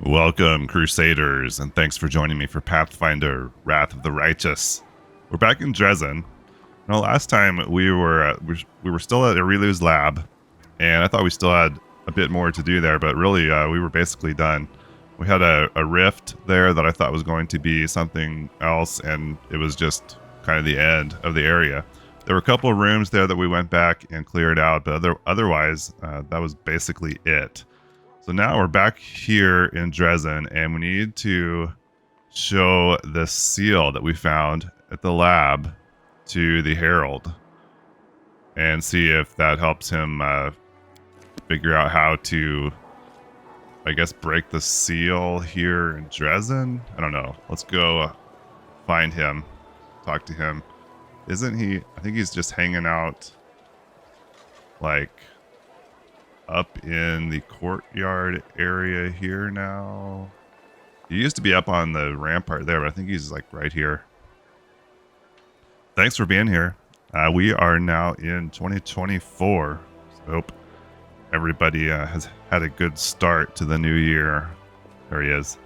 Welcome, Crusaders, and thanks for joining me for Pathfinder, Wrath of the Righteous. We're back in Drezen. Now, last time we were still at Areelu's lab, and I thought we still had a bit more to do there, but really we were basically done. We had a rift there that I thought was going to be something else, and it was just kind of the end of the area. There were a couple of rooms there that we went back and cleared out, but otherwise, that was basically it. So now we're back here in Drezen, and we need to show the seal that we found at the lab to the Herald and see if that helps him figure out how to, I guess, break the seal here in Drezen. I don't know. Let's go find him, talk to him. Isn't he? I think he's just hanging out, like, up in the courtyard area here now. He used to be up on the rampart there, but I think he's like right here. Thanks for being here. We are now in 2024. So hope everybody has had a good start to the new year. There he is.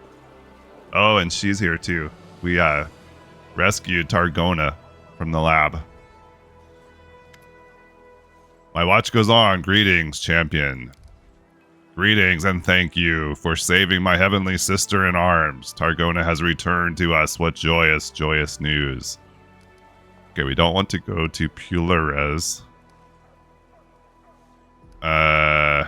Oh, and she's here too. We rescued Targona from the lab. My watch goes on. Greetings, champion. Greetings and thank you for saving my heavenly sister in arms. Targona has returned to us. What joyous, joyous news. Okay, we don't want to go to Pulores. Oh,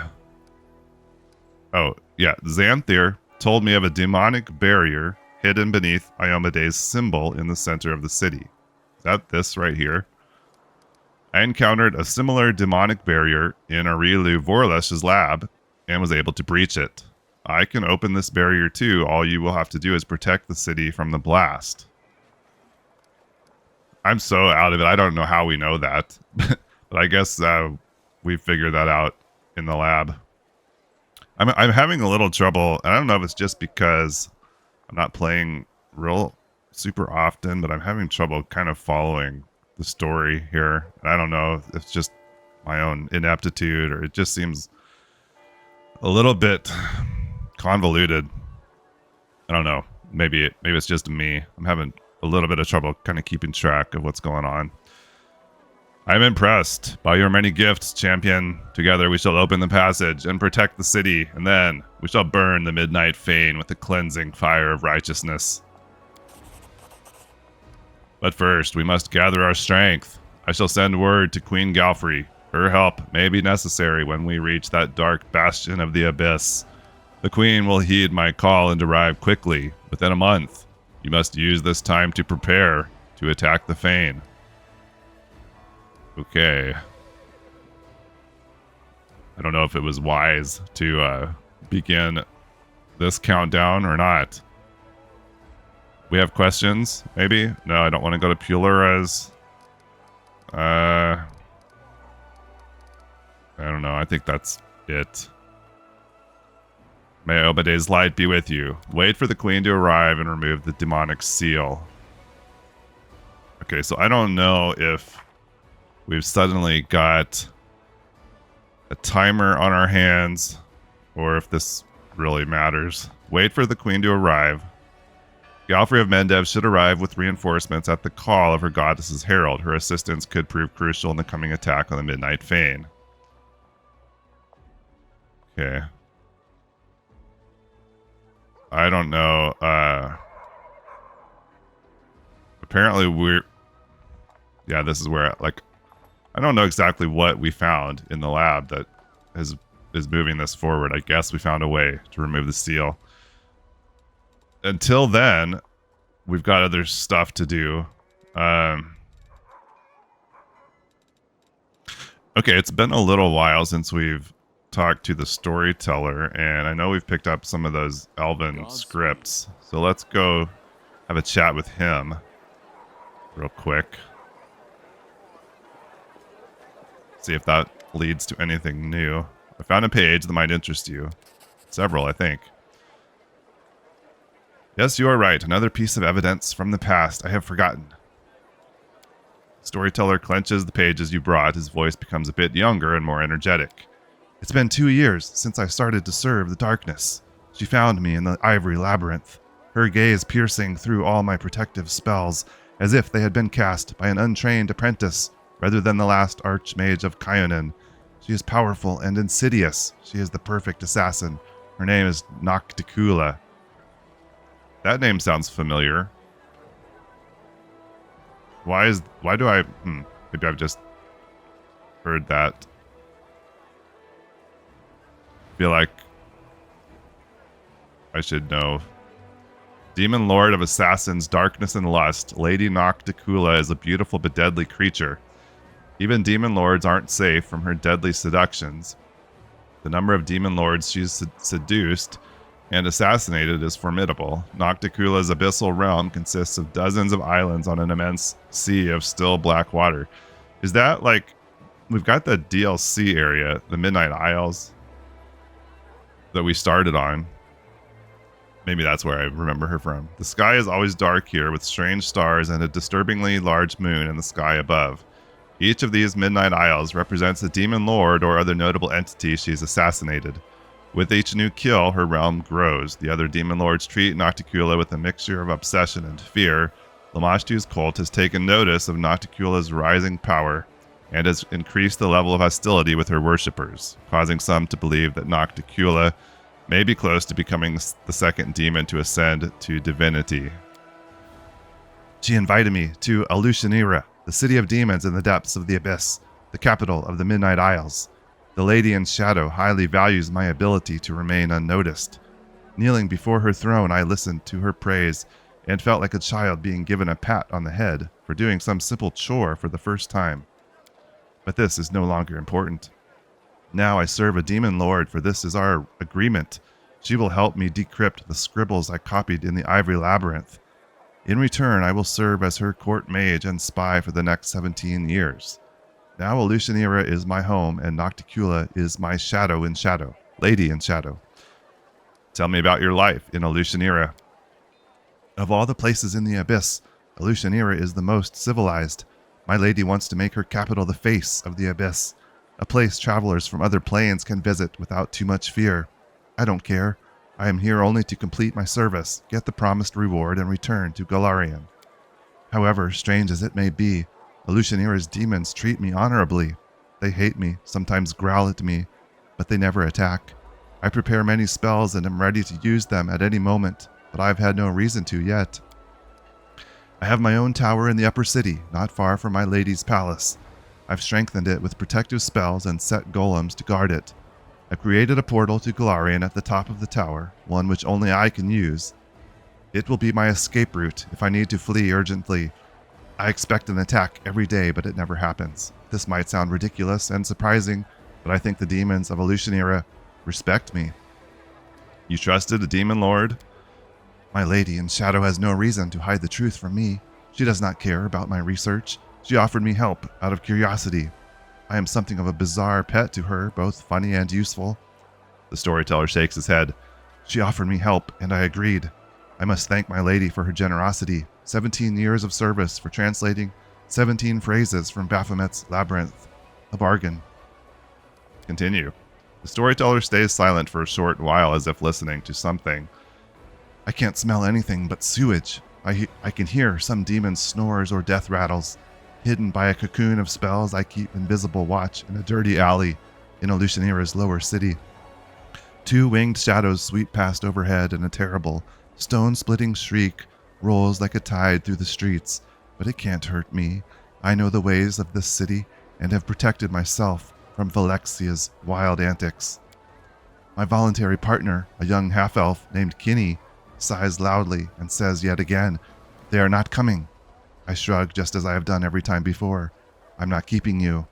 yeah. Xanthir told me of a demonic barrier hidden beneath Iomede's symbol in the center of the city. Is that this right here? I encountered a similar demonic barrier in Areelu Vorlesh's lab and was able to breach it. I can open this barrier too. All you will have to do is protect the city from the blast. I'm so out of it. I don't know how we know that. But I guess we figured that out in the lab. I'm having a little trouble. I don't know if it's just because I'm not playing real super often, but I'm having trouble kind of following the story here. And I don't know if it's just my own ineptitude or it just seems a little bit convoluted. I don't know. Maybe it's just me. I'm having a little bit of trouble kind of keeping track of what's going on. I'm impressed by your many gifts, champion. Together we shall open the passage and protect the city, and then we shall burn the midnight fane with the cleansing fire of righteousness. But first, we must gather our strength. I shall send word to Queen Galfrey. Her help may be necessary when we reach that dark bastion of the abyss. The Queen will heed my call and arrive quickly, within a month. You must use this time to prepare to attack the Fane. Okay. I don't know if it was wise to begin this countdown or not. We have questions, maybe? No, I don't want to go to Pulores. I don't know. I think that's it. May Obede's light be with you. Wait for the queen to arrive and remove the demonic seal. Okay, so I don't know if we've suddenly got a timer on our hands or if this really matters. Wait for the queen to arrive. Galfrey of Mendev should arrive with reinforcements at the call of her goddess's herald. Her assistance could prove crucial in the coming attack on the Midnight Fane. Okay. I don't know. Apparently we're... Yeah, this is where, like... I don't know exactly what we found in the lab that is moving this forward. I guess we found a way to remove the seal. Until then, we've got other stuff to do. Okay, it's been a little while since we've talked to the storyteller, and I know we've picked up some of those elven scripts. So let's go have a chat with him real quick. See if that leads to anything new. I found a page that might interest you. Several, I think. Yes, you are right. Another piece of evidence from the past I have forgotten. Storyteller clenches the pages you brought. His voice becomes a bit younger and more energetic. It's been 2 years since I started to serve the darkness. She found me in the ivory labyrinth, her gaze piercing through all my protective spells, as if they had been cast by an untrained apprentice rather than the last archmage of Kyonin. She is powerful and insidious. She is the perfect assassin. Her name is Nocticula. That name sounds familiar. Why do I... maybe I've just heard that. Feel like I should know. Demon Lord of Assassins, Darkness and Lust, Lady Nocticula is a beautiful but deadly creature. Even Demon Lords aren't safe from her deadly seductions. The number of Demon Lords she's seduced and assassinated is formidable. Nocticula's abyssal realm consists of dozens of islands on an immense sea of still black water. Is that like... We've got the DLC area, the Midnight Isles, that we started on. Maybe that's where I remember her from. The sky is always dark here, with strange stars and a disturbingly large moon in the sky above. Each of these Midnight Isles represents a demon lord or other notable entity she's assassinated. With each new kill, her realm grows. The other demon lords treat Nocticula with a mixture of obsession and fear. Lamashtu's cult has taken notice of Nocticula's rising power and has increased the level of hostility with her worshippers, causing some to believe that Nocticula may be close to becoming the second demon to ascend to divinity. She invited me to Alushanira, the city of demons in the depths of the abyss, the capital of the Midnight Isles. The Lady in Shadow highly values my ability to remain unnoticed. Kneeling before her throne, I listened to her praise and felt like a child being given a pat on the head for doing some simple chore for the first time. But this is no longer important. Now I serve a demon lord, for this is our agreement. She will help me decrypt the scribbles I copied in the ivory labyrinth. In return, I will serve as her court mage and spy for the next 17 years. Now Alushanira is my home, and Nocticula is my shadow in shadow, lady in shadow. Tell me about your life in Alushanira. Of all the places in the abyss, Alushanira is the most civilized. My lady wants to make her capital the face of the abyss, a place travelers from other planes can visit without too much fear. I don't care. I am here only to complete my service, get the promised reward, and return to Golarion. However, strange as it may be, Alushanira's demons treat me honorably. They hate me, sometimes growl at me, but they never attack. I prepare many spells and am ready to use them at any moment, but I've had no reason to yet. I have my own tower in the upper city, not far from my lady's palace. I've strengthened it with protective spells and set golems to guard it. I've created a portal to Golarion at the top of the tower, one which only I can use. It will be my escape route if I need to flee urgently. I expect an attack every day, but it never happens. This might sound ridiculous and surprising, but I think the demons of Alushanira respect me. You trusted a demon lord? My lady in shadow has no reason to hide the truth from me. She does not care about my research. She offered me help out of curiosity. I am something of a bizarre pet to her, both funny and useful. The storyteller shakes his head. She offered me help, and I agreed. I must thank my lady for her generosity. 17 years of service for translating 17 phrases from Baphomet's Labyrinth. A bargain. Continue. The storyteller stays silent for a short while as if listening to something. I can't smell anything but sewage. I can hear some demon's snores or death rattles. Hidden by a cocoon of spells, I keep invisible watch in a dirty alley in Alushanira's lower city. 2 winged shadows sweep past overhead, and a terrible, stone-splitting shriek rolls like a tide through the streets. But it can't hurt me. I know the ways of this city and have protected myself from Valexia's wild antics. My voluntary partner, a young half-elf named Kinney, sighs loudly and says yet again, "They are not coming." I shrug just as I have done every time before. "I'm not keeping you."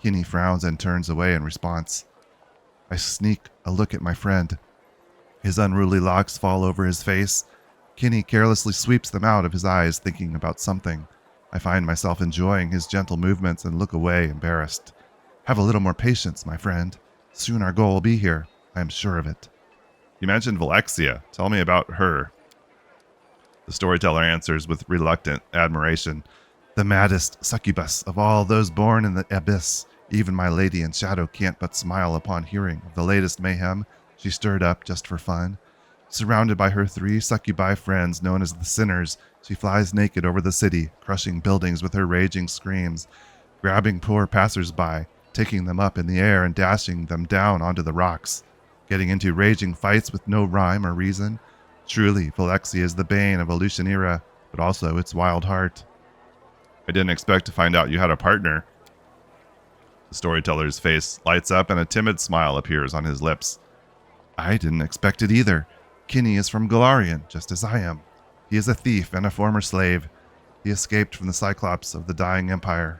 Kinney frowns and turns away in response. I sneak a look at my friend. His unruly locks fall over his face. Kinney carelessly sweeps them out of his eyes, thinking about something. I find myself enjoying his gentle movements and look away, embarrassed. Have a little more patience, my friend. Soon our goal will be here. I am sure of it. You mentioned Valexia. Tell me about her. The storyteller answers with reluctant admiration. The maddest succubus of all those born in the abyss. Even my lady in shadow can't but smile upon hearing of the latest mayhem she stirred up just for fun. Surrounded by her 3 succubi friends known as the Sinners, she flies naked over the city, crushing buildings with her raging screams, grabbing poor passers-by, taking them up in the air and dashing them down onto the rocks, getting into raging fights with no rhyme or reason. Truly, Phylexia is the bane of Elutionera, but also its wild heart. I didn't expect to find out you had a partner. The storyteller's face lights up and a timid smile appears on his lips. I didn't expect it either. Kinney is from Golarion, just as I am. He is a thief and a former slave. He escaped from the Cyclops of the Dying Empire.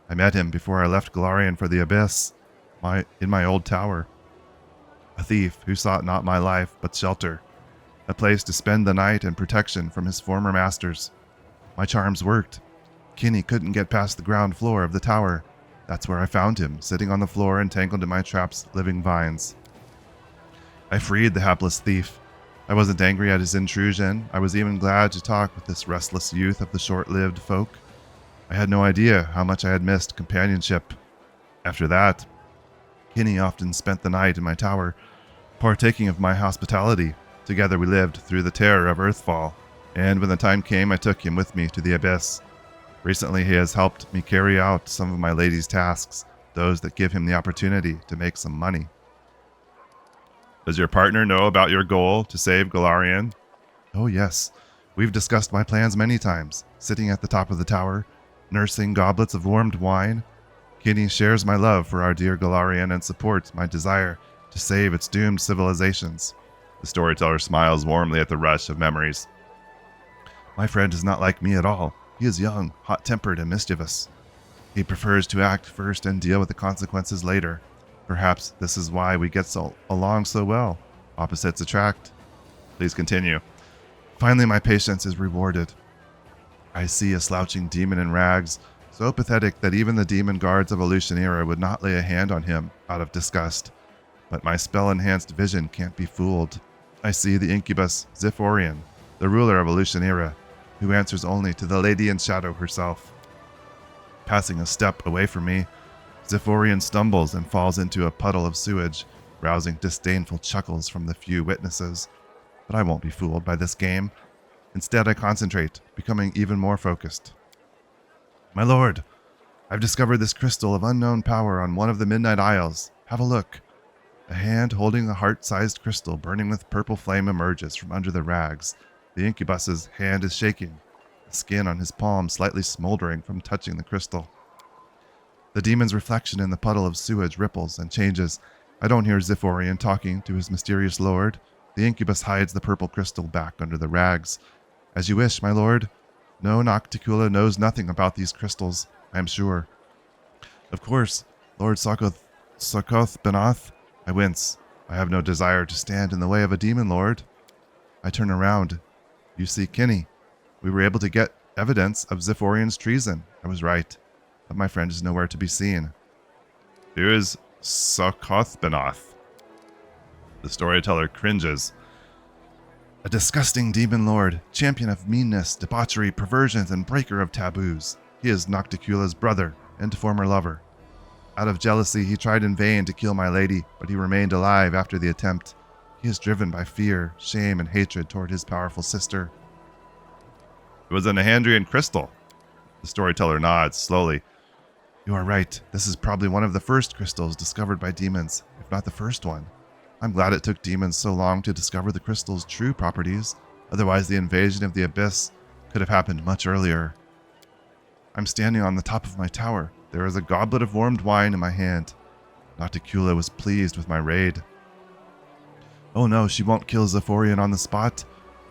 I met him before I left Golarion for the Abyss, in my old tower. A thief who sought not my life, but shelter. A place to spend the night and protection from his former masters. My charms worked. Kinney couldn't get past the ground floor of the tower. That's where I found him, sitting on the floor entangled in my trap's living vines. I freed the hapless thief. I wasn't angry at his intrusion. I was even glad to talk with this restless youth of the short-lived folk. I had no idea how much I had missed companionship. After that, Kinney often spent the night in my tower, partaking of my hospitality. Together we lived through the terror of Earthfall, and when the time came, I took him with me to the Abyss. Recently, he has helped me carry out some of my lady's tasks, those that give him the opportunity to make some money. Does your partner know about your goal to save Golarion? Oh, yes. We've discussed my plans many times, sitting at the top of the tower, nursing goblets of warmed wine. Kinney shares my love for our dear Golarion and supports my desire to save its doomed civilizations. The storyteller smiles warmly at the rush of memories. My friend is not like me at all. He is young, hot-tempered, and mischievous. He prefers to act first and deal with the consequences later. Perhaps this is why we get along so well. Opposites attract. Please continue. Finally, my patience is rewarded. I see a slouching demon in rags, so pathetic that even the demon guards of Elutionera would not lay a hand on him out of disgust. But my spell-enhanced vision can't be fooled. I see the incubus Zephyrian, the ruler of Elutionera, who answers only to the Lady in Shadow herself. Passing a step away from me, Zephyrian stumbles and falls into a puddle of sewage, rousing disdainful chuckles from the few witnesses. But I won't be fooled by this game. Instead, I concentrate, becoming even more focused. My lord, I've discovered this crystal of unknown power on one of the Midnight Isles. Have a look. A hand holding a heart-sized crystal burning with purple flame emerges from under the rags. The incubus's hand is shaking, the skin on his palm slightly smoldering from touching the crystal. The demon's reflection in the puddle of sewage ripples and changes. I don't hear Zephyrian talking to his mysterious lord. The incubus hides the purple crystal back under the rags. As you wish, my lord. No, Nocticula knows nothing about these crystals, I am sure. Of course, Lord Sarkoth Benath. I wince. I have no desire to stand in the way of a demon lord. I turn around. You see Kinney. We were able to get evidence of Zephyrian's treason. I was right. But my friend is nowhere to be seen. Who is Sarkoth Benath? The storyteller cringes. A disgusting demon lord, champion of meanness, debauchery, perversions, and breaker of taboos. He is Nocticula's brother and former lover. Out of jealousy, he tried in vain to kill my lady, but he remained alive after the attempt. He is driven by fear, shame, and hatred toward his powerful sister. It was a Nahandrian crystal. The storyteller nods slowly. You are right. This is probably one of the first crystals discovered by demons, if not the first one. I'm glad it took demons so long to discover the crystal's true properties. Otherwise, the invasion of the Abyss could have happened much earlier. I'm standing on the top of my tower. There is a goblet of warmed wine in my hand. Nocticula was pleased with my raid. Oh no, she won't kill Zephyrian on the spot.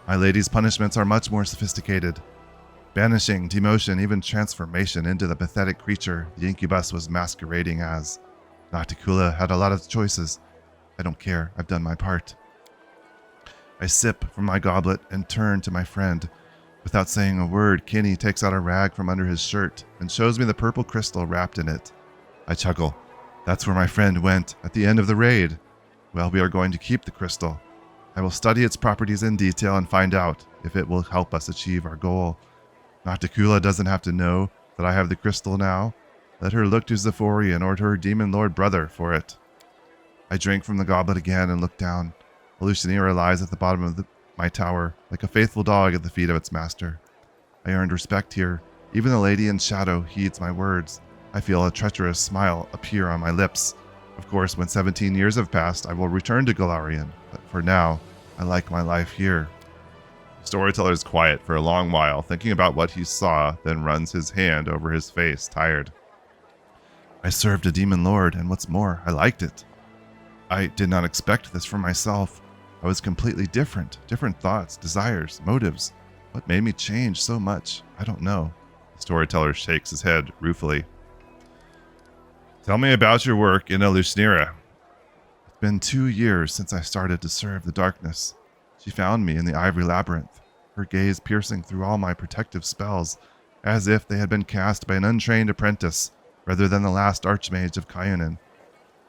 My lady's punishments are much more sophisticated. Banishing, demotion, even transformation into the pathetic creature the incubus was masquerading as. Nocticula had a lot of choices. I don't care, I've done my part. I sip from my goblet and turn to my friend. Without saying a word, Kinney takes out a rag from under his shirt and shows me the purple crystal wrapped in it. I chuckle. That's where my friend went at the end of the raid. Well, we are going to keep the crystal. I will study its properties in detail and find out if it will help us achieve our goal. Nocticula doesn't have to know that I have the crystal now. Let her look to Zephyrian or to her demon lord brother for it. I drink from the goblet again and look down. Elutionera lies at the bottom of my tower, like a faithful dog at the feet of its master. I earned respect here. Even the lady in shadow heeds my words. I feel a treacherous smile appear on my lips. Of course, when 17 years have passed, I will return to Golarion, but for now, I like my life here. The storyteller is quiet for a long while, thinking about what he saw, then runs his hand over his face, tired. I served a demon lord, and what's more, I liked it. I did not expect this from myself. I was completely different thoughts, desires, motives. What made me change so much? I don't know. The storyteller shakes his head ruefully. Tell me about your work in Elutionera. It's been 2 years since I started to serve the darkness. She found me in the Ivory Labyrinth, her gaze piercing through all my protective spells, as if they had been cast by an untrained apprentice, rather than the last Archmage of Kayunin.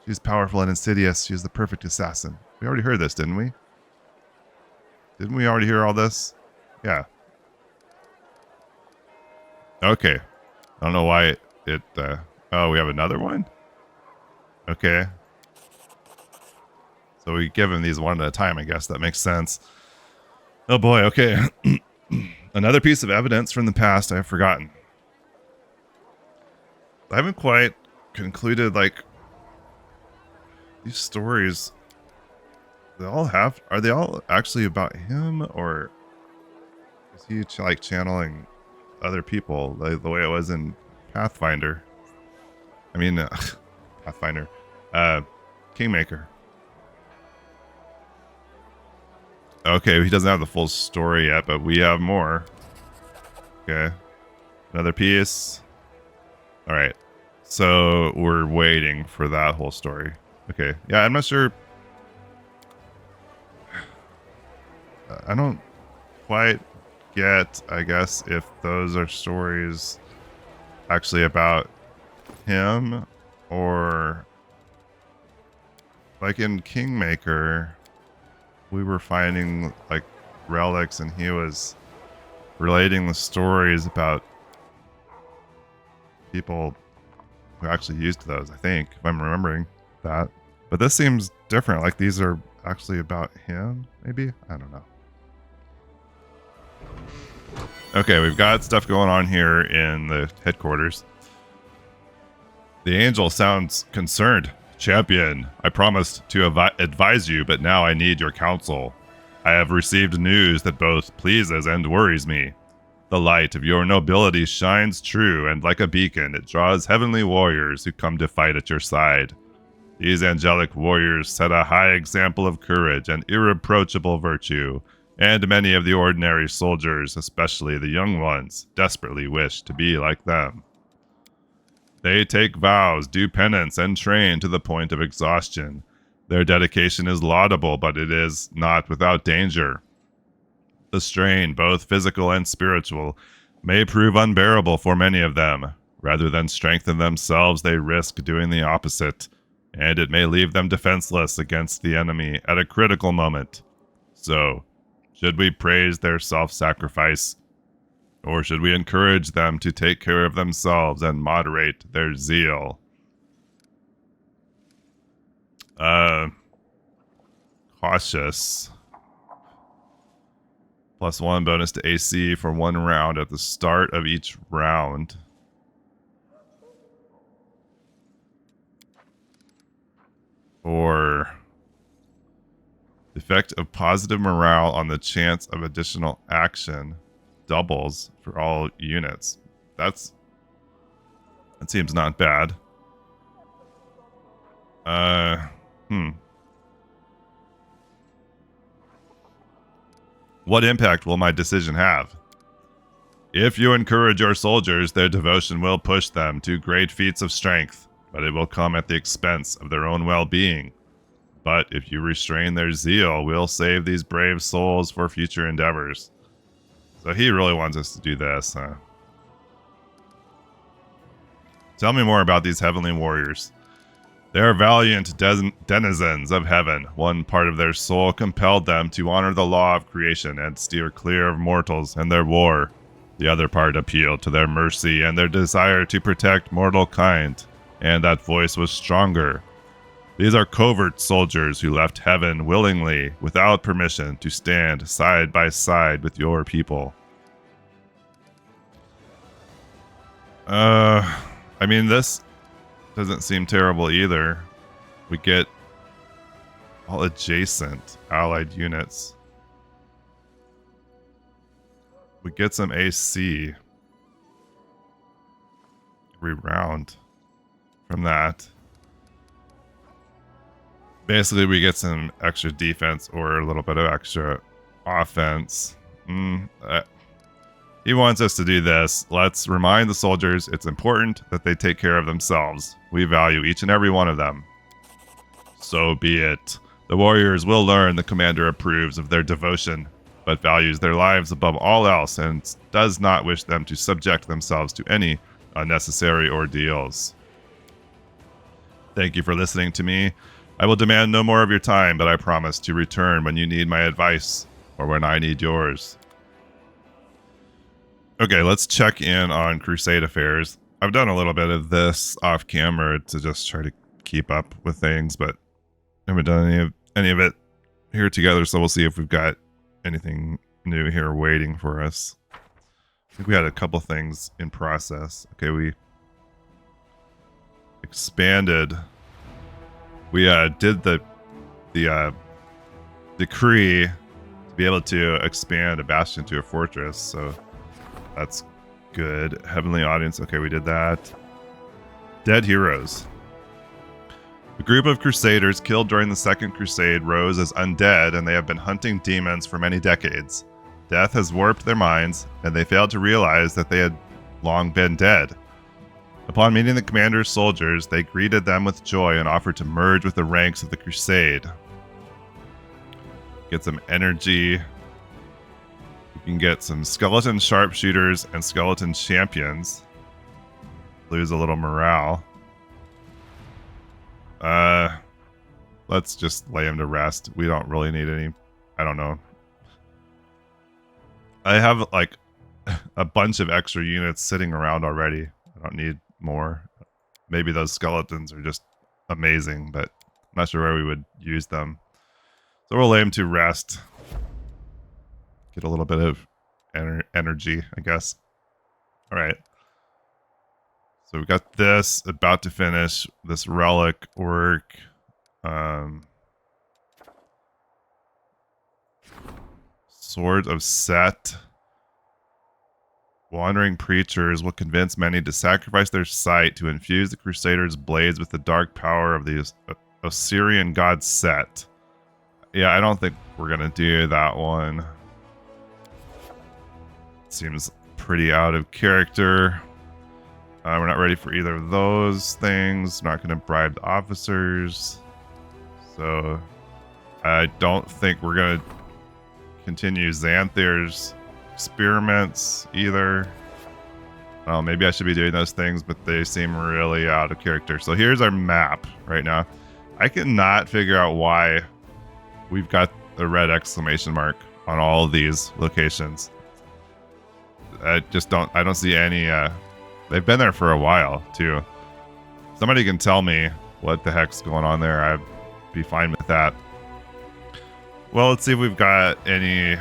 She's powerful and insidious. She is the perfect assassin. We already heard this, didn't we? Didn't we already hear all this? Yeah. Okay. I don't know why it oh, we have another one? Okay. So we give him these one at a time, I guess. That makes sense. Oh boy, okay. Another piece of evidence from the past I have forgotten. I haven't quite concluded, like, these stories, are they all actually about him, or is he like channeling other people, like the way it was in Pathfinder? I mean, Pathfinder, Kingmaker. Okay, he doesn't have the full story yet, but we have more. Okay, another piece. All right, so we're waiting for that whole story. Okay, yeah, I'm not sure. I don't quite get, I guess, if those are stories actually about him, or like in Kingmaker, we were finding like relics and he was relating the stories about people who actually used those, I think, if I'm remembering that. But this seems different, like these are actually about him, maybe? I don't know. Okay, we've got stuff going on here in the headquarters. The angel sounds concerned. Champion, I promised to advise you, but now I need your counsel. I have received news that both pleases and worries me. The light of your nobility shines true, and like a beacon, it draws heavenly warriors who come to fight at your side. These angelic warriors set a high example of courage and irreproachable virtue, and many of the ordinary soldiers, especially the young ones, desperately wish to be like them. They take vows, do penance, and train to the point of exhaustion. Their dedication is laudable, but it is not without danger. The strain, both physical and spiritual, may prove unbearable for many of them. Rather than strengthen themselves, they risk doing the opposite, and it may leave them defenseless against the enemy at a critical moment. So, should we praise their self-sacrifice, or should we encourage them to take care of themselves and moderate their zeal? Cautious. +1 bonus to AC for 1 round at the start of each round. Or the effect of positive morale on the chance of additional action doubles for all units. That seems not bad. What impact will my decision have? If you encourage your soldiers, their devotion will push them to great feats of strength, but it will come at the expense of their own well-being. But if you restrain their zeal, we'll save these brave souls for future endeavors. So he really wants us to do this, huh? Tell me more about these heavenly warriors. They are valiant denizens of heaven. One part of their soul compelled them to honor the law of creation and steer clear of mortals and their war. The other part appealed to their mercy and their desire to protect mortal kind, and that voice was stronger. These are covert soldiers who left heaven willingly, without permission, to stand side by side with your people. I mean, this doesn't seem terrible either. We get all adjacent allied units. We get some AC every round from that. Basically, we get some extra defense or a little bit of extra offense. He wants us to do this. Let's remind the soldiers it's important that they take care of themselves. We value each and every one of them. So be it. The warriors will learn the commander approves of their devotion, but values their lives above all else and does not wish them to subject themselves to any unnecessary ordeals. Thank you for listening to me. I will demand no more of your time, but I promise to return when you need my advice or when I need yours. Okay, let's check in on Crusade affairs. I've done a little bit of this off camera to just try to keep up with things, but I haven't done any of it here together, so we'll see if we've got anything new here waiting for us. I think we had a couple things in process. Okay, we expanded. We did the decree to be able to expand a bastion to a fortress, so that's good. Heavenly audience. Okay, we did that. Dead heroes. A group of crusaders killed during the Second Crusade rose as undead, and they have been hunting demons for many decades. Death has warped their minds, and they failed to realize that they had long been dead. Upon meeting the commander's soldiers, they greeted them with joy and offered to merge with the ranks of the crusade. Get some energy. We can get some skeleton sharpshooters and skeleton champions. Lose a little morale. Let's just lay him to rest. We don't really need any. I don't know. I have like a bunch of extra units sitting around already. I don't need more. Maybe those skeletons are just amazing, but I'm not sure where we would use them. So we'll lay him to rest. Get a little bit of energy, I guess. All right. So we got this about to finish. This relic work. Sword of Set. Wandering preachers will convince many to sacrifice their sight to infuse the Crusaders' blades with the dark power of the Osirian god Set. Yeah, I don't think we're going to do that one. Seems pretty out of character. We're not ready for either of those things. We're not going to bribe the officers. So I don't think we're going to continue Xanthir's experiments either. Well, maybe I should be doing those things, but they seem really out of character. So here's our map right now. I cannot figure out why we've got a red exclamation mark on all of these locations. I don't see any, they've been there for a while too. Somebody can tell me what the heck's going on there. I'd be fine with that. Well, let's see if we've got any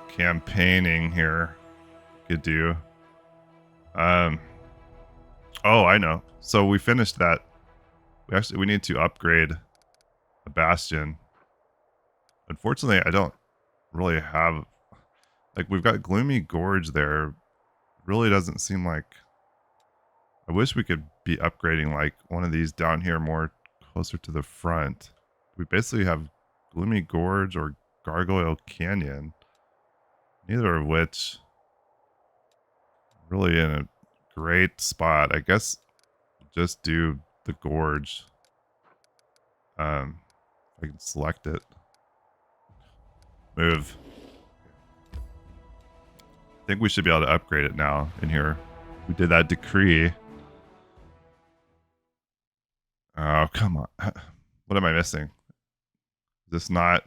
campaigning here could do. Oh, I know. So we finished that. We need to upgrade a bastion. Unfortunately, I don't really have, like, we've got Gloomy Gorge there. Really doesn't seem like, I wish we could be upgrading like one of these down here more closer to the front. We basically have Gloomy Gorge or Gargoyle Canyon, neither of which really in a great spot. I guess just do the Gorge. I can select it. Move. I think we should be able to upgrade it now in here. We did that decree. Oh, come on. What am I missing? Is this not...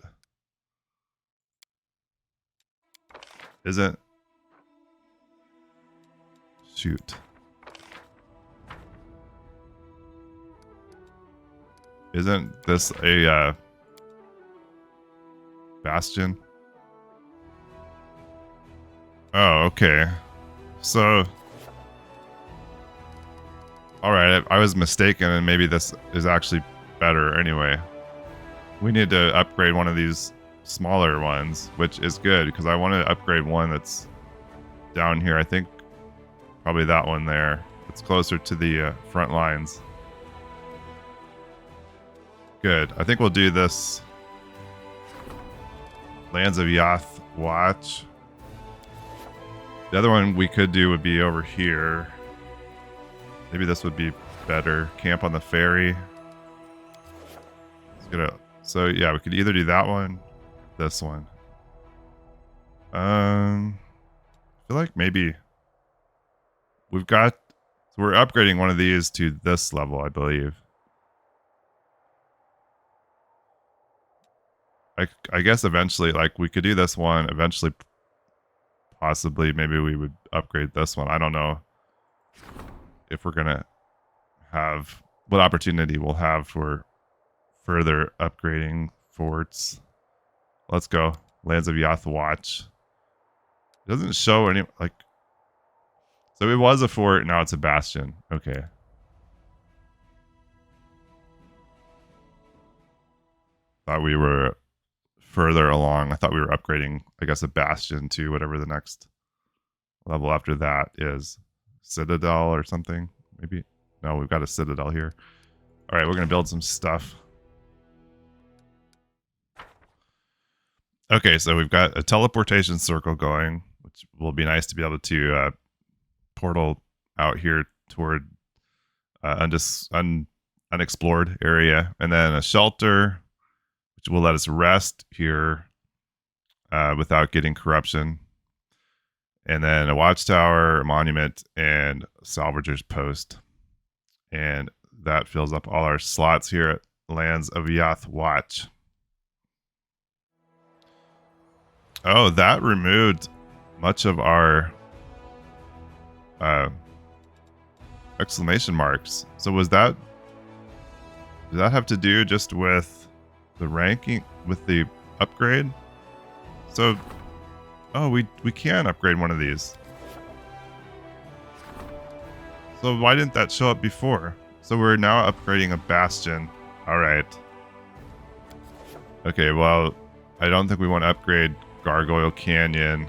Isn't... Shoot. Isn't this a bastion? Oh, okay. So, all right, I was mistaken, and maybe this is actually better anyway. We need to upgrade one of these smaller ones, which is good because I want to upgrade one that's down here. I think probably that one there. It's closer to the front lines. Good. I think we'll do this Lands of Yath Watch. The other one we could do would be over here. Maybe this would be better. Camp on the ferry. So yeah, we could either do that one, this one. I feel like maybe we've got. So we're upgrading one of these to this level, I believe. I guess eventually, like we could do this one. Eventually, possibly, maybe we would upgrade this one. I don't know if we're gonna have what opportunity we'll have for further upgrading forts. Let's go. Lands of Yath Watch. It doesn't show any, like, so it was a fort, now it's a bastion. Okay. Thought we were further along. I thought we were upgrading, I guess, a bastion to whatever the next level after that is. Citadel or something, maybe. No, we've got a citadel here. All right, we're going to build some stuff. Okay, so we've got a teleportation circle going, which will be nice to be able to portal out here toward unexplored area. And then a shelter, which will let us rest here without getting corruption. And then a watchtower, a monument, and a salvager's post. And that fills up all our slots here at Lands of Yath Watch. Oh, that removed much of our exclamation marks. So was that, did that have to do just with the ranking, with the upgrade? So, oh, we can upgrade one of these. So why didn't that show up before? So we're now upgrading a bastion. All right. Okay, well, I don't think we want to upgrade Gargoyle Canyon.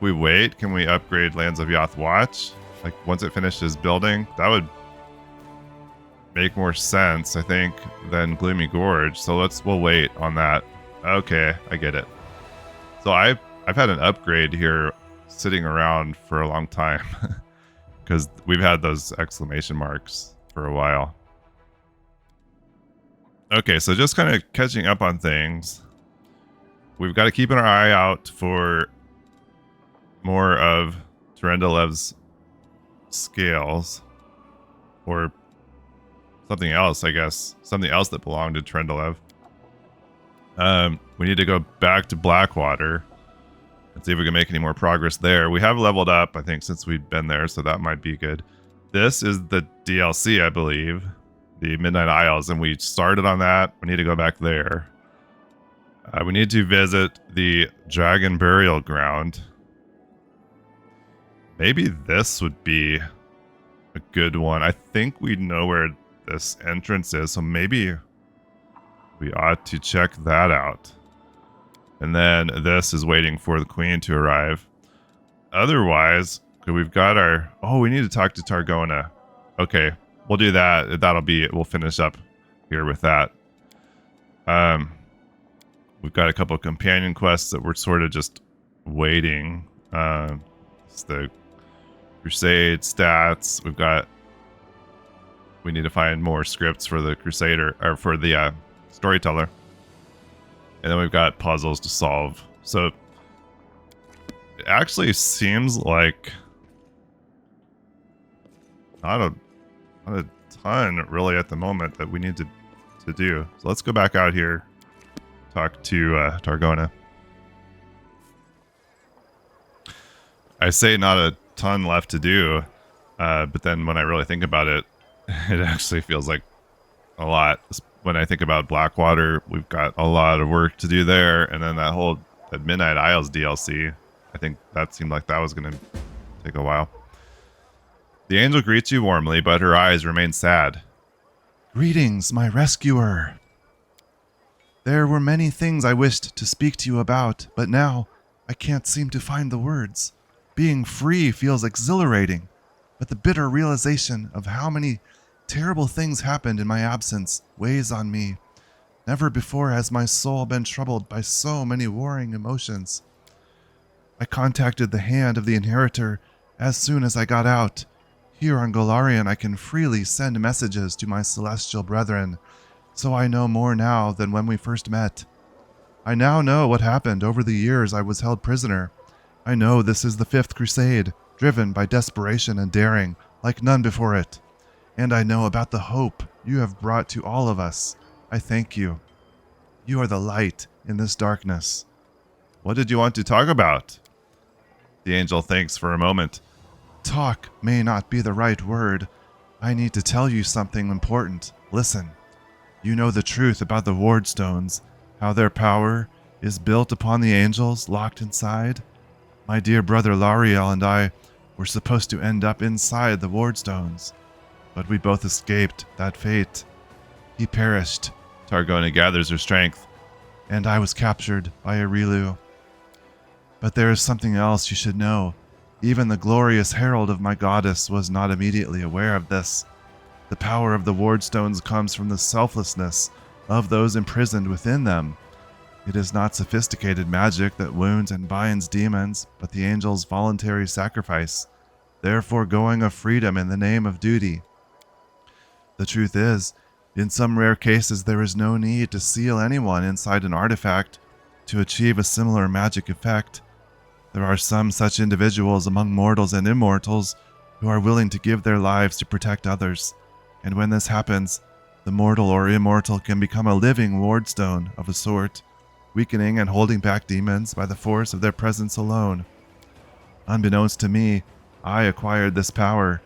We wait, can we upgrade Lands of Yath Watch? Like once it finishes building? That would make more sense, I think, than Gloomy Gorge. So we'll wait on that. Okay, I get it. So I've had an upgrade here sitting around for a long time because we've had those exclamation marks for a while. Okay, so just kind of catching up on things. We've got to keep our eye out for more of Tarendalev's scales. Or something else, I guess. Something else that belonged to Tarendalev. We need to go back to Blackwater and see if we can make any more progress there. We have leveled up, I think, since we've been there, so that might be good. This is the DLC, I believe. The Midnight Isles, and we started on that. We need to go back there. We need to visit the Dragon Burial Ground. Maybe this would be a good one. I think we know where this entrance is, so maybe we ought to check that out. And then this is waiting for the Queen to arrive. Otherwise, we've got our... Oh, we need to talk to Targona. Okay. We'll do that. That'll be it. We'll finish up here with that. We've got a couple of companion quests that we're sort of just waiting. It's the Crusade stats. We need to find more scripts for the Crusader, or for the Storyteller. And then we've got puzzles to solve. So it actually seems like not a ton really at the moment that we need to do. So let's go back out here, talk to Targona. I say not a ton left to do, but then when I really think about it, It actually feels like a lot. When I think about Blackwater, we've got a lot of work to do there, and then that Midnight Isles DLC, I think that seemed like that was going to take a while. The angel greets you warmly, but her eyes remain sad. Greetings, my rescuer. There were many things I wished to speak to you about, but now I can't seem to find the words. Being free feels exhilarating, but the bitter realization of how many terrible things happened in my absence weighs on me. Never before has my soul been troubled by so many warring emotions. I contacted the hand of the inheritor as soon as I got out. Here on Golarion, I can freely send messages to my celestial brethren, so I know more now than when we first met. I now know what happened over the years I was held prisoner. I know this is the Fifth Crusade, driven by desperation and daring, like none before it. And I know about the hope you have brought to all of us. I thank you. You are the light in this darkness. What did you want to talk about? The angel thinks for a moment. Talk may not be the right word. I need to tell you something important. Listen. You know the truth about the ward stones, how their power is built upon the angels locked inside? My dear brother Lariel and I were supposed to end up inside the ward stones, but we both escaped that fate. He perished. Targona gathers her strength. And I was captured by Areelu. But there is something else you should know. Even the glorious Herald of my goddess was not immediately aware of this. The power of the ward stones comes from the selflessness of those imprisoned within them. It is not sophisticated magic that wounds and binds demons, but the angels' voluntary sacrifice, their foregoing of freedom in the name of duty. The truth is, in some rare cases there is no need to seal anyone inside an artifact to achieve a similar magic effect. There are some such individuals among mortals and immortals who are willing to give their lives to protect others. And when this happens, the mortal or immortal can become a living wardstone of a sort, weakening and holding back demons by the force of their presence alone. Unbeknownst to me, I acquired this power.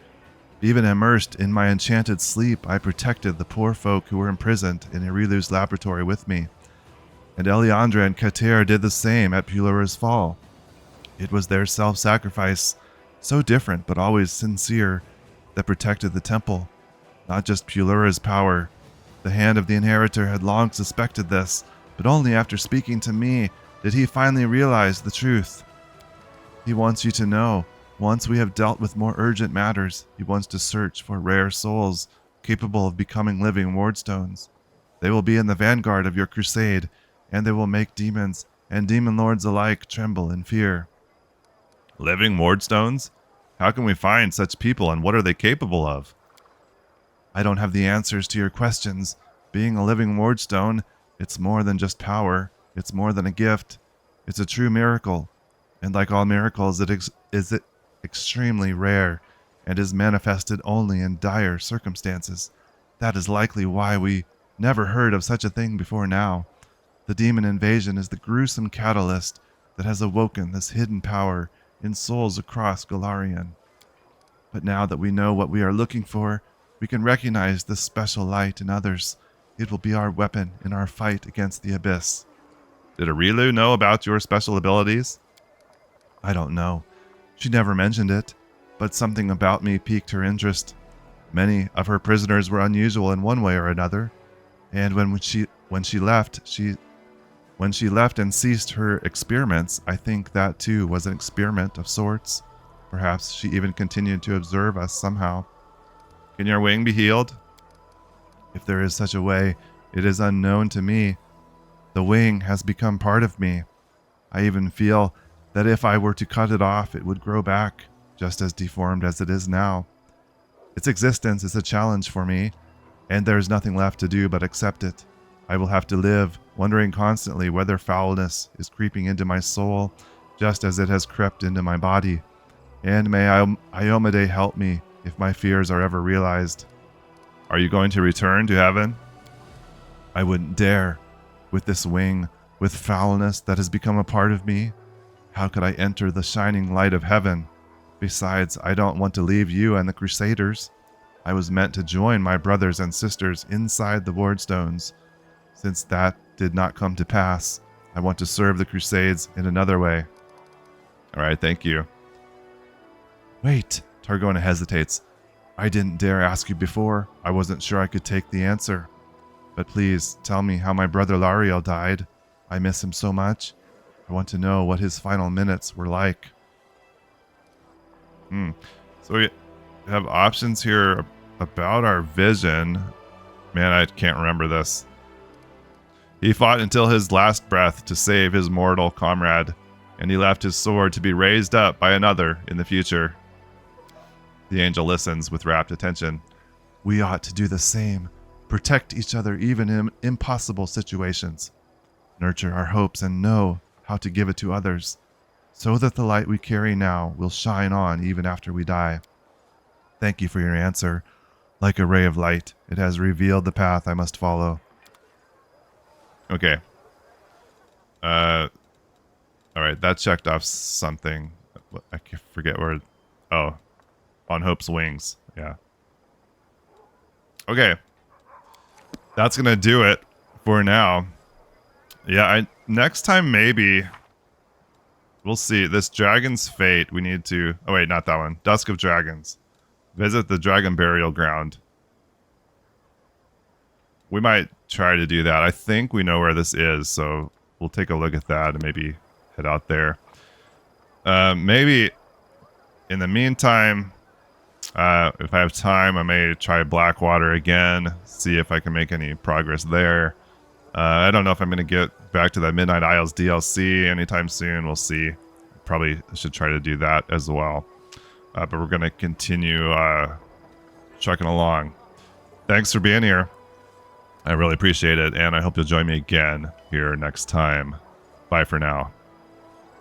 Even immersed in my enchanted sleep, I protected the poor folk who were imprisoned in Areelu's laboratory with me. And Eliandra and Kater did the same at Pulura's fall. It was their self-sacrifice, so different but always sincere, that protected the temple. Not just Pulura's power. The hand of the inheritor had long suspected this, but only after speaking to me did he finally realize the truth. He wants you to know, once we have dealt with more urgent matters, he wants to search for rare souls capable of becoming living wardstones. They will be in the vanguard of your crusade, and they will make demons and demon lords alike tremble in fear. Living wardstones? How can we find such people, and what are they capable of? I don't have the answers to your questions. Being a living wardstone, it's more than just power. It's more than a gift. It's a true miracle. And like all miracles, it is extremely rare and is manifested only in dire circumstances. That is likely why we never heard of such a thing before now. The demon invasion is the gruesome catalyst that has awoken this hidden power in souls across Golarion. But now that we know what we are looking for, we can recognize this special light in others. It will be our weapon in our fight against the abyss. Did Areelu know about your special abilities? I don't know. She never mentioned it, but something about me piqued her interest. Many of her prisoners were unusual in one way or another, and when she left and ceased her experiments, I think that too was an experiment of sorts. Perhaps she even continued to observe us somehow. Can your wing be healed? If there is such a way, it is unknown to me. The wing has become part of me. I even feel that if I were to cut it off, it would grow back, just as deformed as it is now. Its existence is a challenge for me, and there is nothing left to do but accept it. I will have to live, wondering constantly whether foulness is creeping into my soul, just as it has crept into my body. And may Iomade help me if my fears are ever realized. Are you going to return to heaven? I wouldn't dare. With this wing, with foulness that has become a part of me, how could I enter the shining light of heaven? Besides, I don't want to leave you and the Crusaders. I was meant to join my brothers and sisters inside the Wardstones. Since that did not come to pass, I want to serve the Crusades in another way. Alright, thank you. Wait, Targona hesitates. I didn't dare ask you before. I wasn't sure I could take the answer. But please, tell me how my brother Lariel died. I miss him so much. I want to know what his final minutes were like. So we have options here about our vision. Man, I can't remember this. He fought until his last breath to save his mortal comrade, and he left his sword to be raised up by another in the future. The angel listens with rapt attention. We ought to do the same. Protect each other even in impossible situations. Nurture our hopes and know how to give it to others, so that the light we carry now will shine on even after we die. Thank you for your answer. Like a ray of light, it has revealed the path I must follow. Okay. Alright, that checked off something. I forget where... Oh. On Hope's Wings. Yeah. Okay. That's gonna do it for now. Yeah, next time maybe... We'll see. This Dragon's Fate, we need to... Oh wait, not that one. Dusk of Dragons. Visit the Dragon Burial Ground. We might try to do that. I think we know where this is, so we'll take a look at that and maybe head out there. Maybe in the meantime, if I have time, I may try Blackwater again, see if I can make any progress there. I don't know if I'm going to get back to that Midnight Isles DLC anytime soon. We'll see. Probably should try to do that as well. But we're going to continue trucking along. Thanks for being here. I really appreciate it, and I hope you'll join me again here next time. Bye for now.